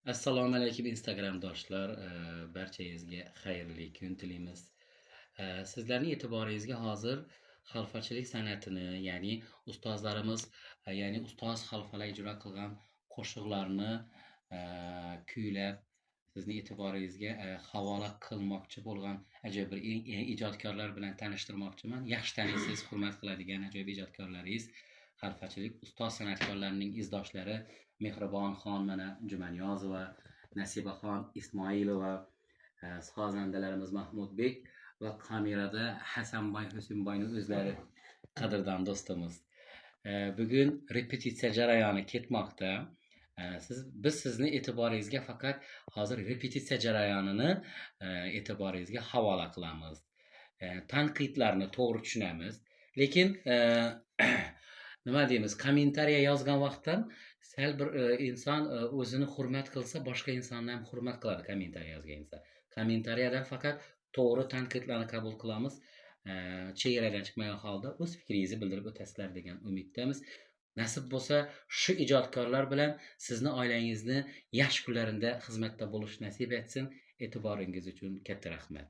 Assalomu alaykum Instagramdoshlar. Barchangizga xayrli kun tilaymiz. Sizlarning e'tiboringizga hozir xalfachilik san'atini, ya'ni ustozlarimiz, ya'ni ustoz xalfalar ijro qilgan qo'shiqlarni kuylab sizning e'tiboringizga havola qilmoqchi bo'lgan ajoyib bir ijodkorlar bilan tanishtirmoqchiman. Yaxshi taniysiz, hurmat qiladigan ajoyib ijodkorlaringiz, xalfachilik ustoz san'atkorlarining izdoshlari Mehribonxon mana Jumaniyozova, Nasibaxon Ismoilova, xonandalarimiz Mahmudbek va kamerada Hasanboy Husinboyning o'zlari qadrdon do'stimiz. Bugun repetitsiya jarayoni ketmoqda. Biz sizni e'tiboringizga faqat hozir repetitsiya jarayonini e'tiboringizga havola qilamiz. Tanqidlarni to'g'ri tushunamiz, lekin nima deymiz, kommentariya yozgan vaqtda sal bir inson o'zini hurmat qilsa, boshqa insonni ham hurmat qiladi kommentariya yozgan inson. Kommentariyadan faqat to'g'ri tanqidlarni qabul qilamiz. Chegaradan chiqmagan holda o'z fikringizni bildirib o'tasizlar degan umiddamiz. Nasib bo'lsa, shu ijodkorlar bilan sizni oilangizni yosh kunlarida xizmatda bo'lish nasib etsin. E'tiboringiz uchun katta rahmat.